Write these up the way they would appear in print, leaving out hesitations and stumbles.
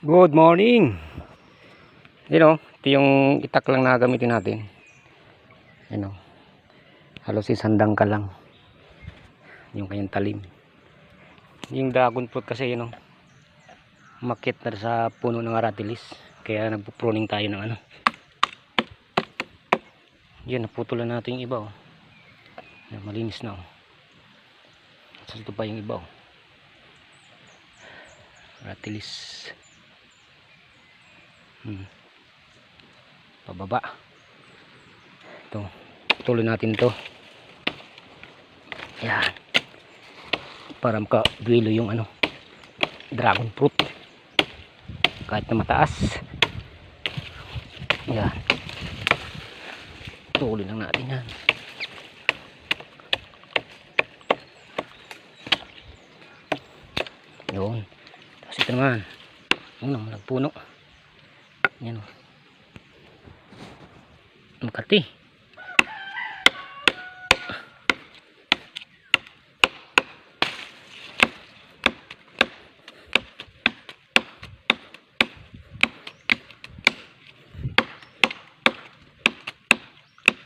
Good morning. Ito yung itak lang na gamitin natin. Halos isandang ka lang yung kanyang talim. Yung dragon fruit kasi makit na sa puno ng aratilis. Kaya nagpo-pruning tayo ng Yan, naputulan natin yung iba. Yan, malinis na. So, ito pa yung iba. Aratilis. Pababa. Ito, tuloy natin to. Yan, para makaduelo yung dragon fruit kahit na mataas. Yan, tuloy lang natin yan. Yun, tapos ito naman nagpuno. Yan, Makati.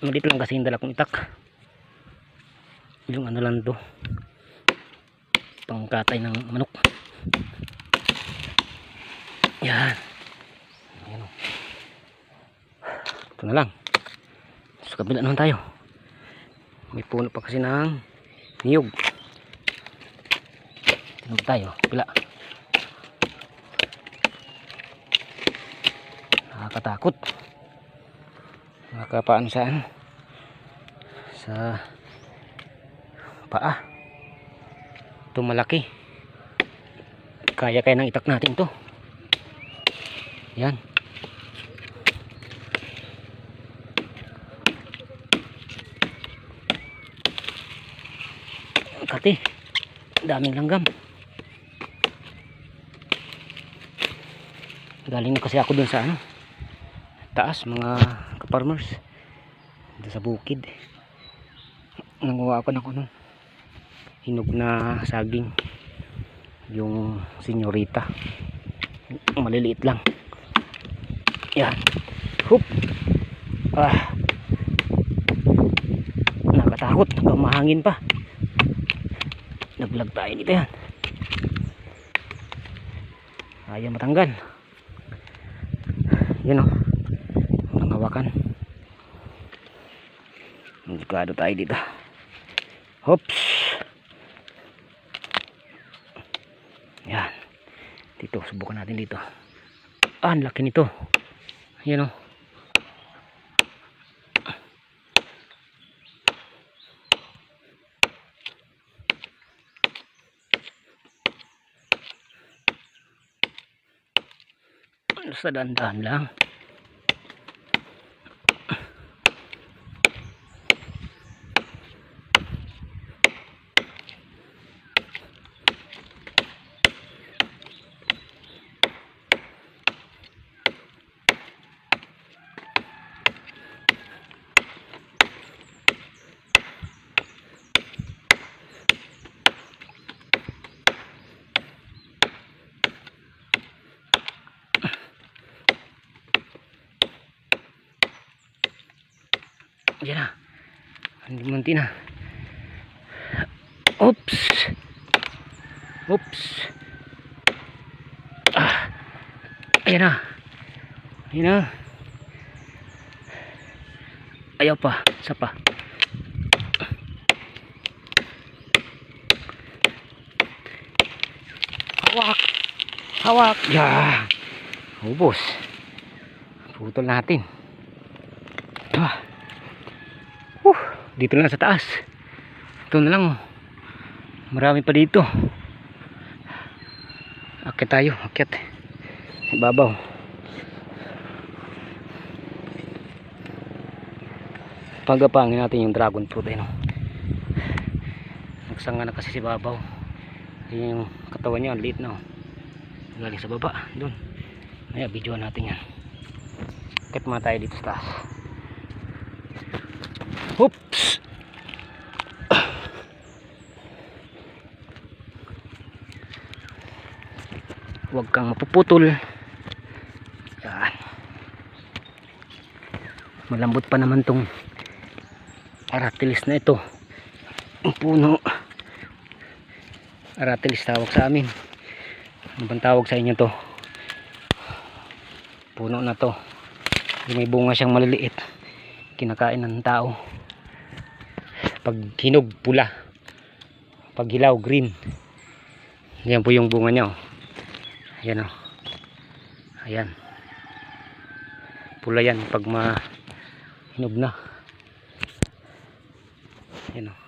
Malit lang kasi yung dala kong itak. Yung lang to, pangkatay ng manok. Yan. Ayan. Ito na lang. Sa kabila naman tayo. May puno pa kasi ng niyog. Tinog tayo. Kabila. Nakakatakot. Nakakapaano saan? Sa paa. Ito malaki. Kaya ng itak natin to. Yan. Kati. Daming langgam. Galing na kasi ako dun sa taas, mga ka-farmers. Dito sa bukid. Nanguha ako ng hinog na saging. Yung senyorita. Maliliit lang. Yan. Hup. Nakatakot. Mahangin pa. Naglag tayo dito yan. Ayaw matanggal. Yan nangawakan. Delikado tayo dito. Hops. Yan. Dito, subukan natin dito. Ang laki nito. Yan sa dahan-dahan lang. Diyan na. Munti na. Oops. Oops. Ayan na. Ayan na. Ayaw pa. Isa pa. Hawak. Hawak. Yeah. Ubos. Putol natin. Dito lang sa taas. Ito na lang. Marami pa dito. Akyat tayo. Akyat. Ibabaw. Pagapangin natin yung dragon fruit. Nagsanga na kasi si babaw. Yung katawan niya. Ang liit na. Galing sa baba. Doon. Ayan, videoan natin yan. Akyat muna tayo dito sa taas. Oops. Huwag kang mapuputol. Malambot pa naman tong aratilis na ito. Ang puno. Aratilis tawag sa amin. Ano bang tawag sa inyo to? Puno na to. May bunga siyang maliliit. Kinakain ng tao. Pag hinog, pula. Pag hilaw, green. Yan po yung bunga niya. Oh. Ayan oh. Ayan. Pula yan pag hinog na. Ayan oh.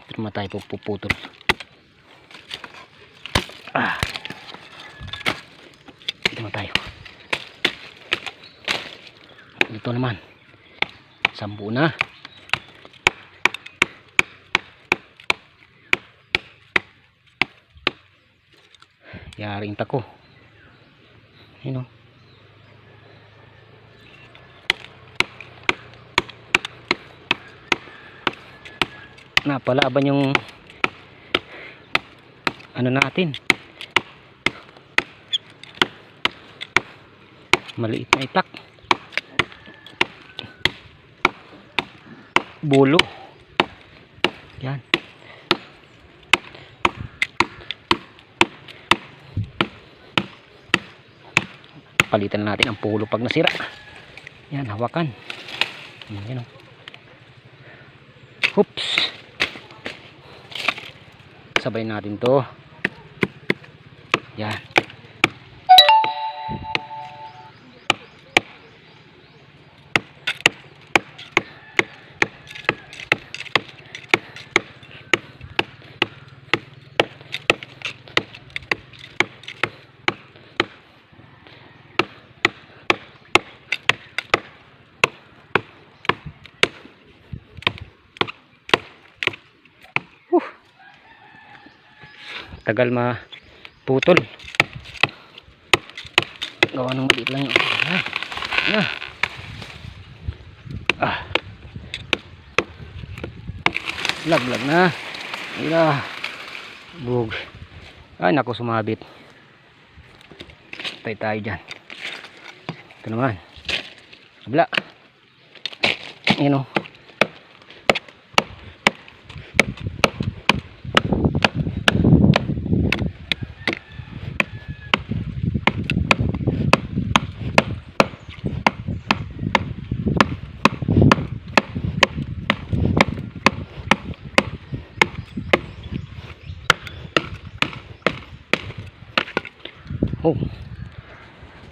Ito naman tayo puputol. Dito naman tayo. Dito naman. 10 na. Yaring tako. Yun o. Napalaban yung ano natin. Maliit na itak. Bulo. Yan. Palitan natin ang pulo pag nasira. Yan, hawakan. Yan o. Oops. Sabay natin to. Yan. Tagal maputol. Gawa ng maliit lang yun. Laglag na. Bug. Ay naku, sumabit. Tay tayo dyan. Ito naman. Kabla. Ayan o. Oh,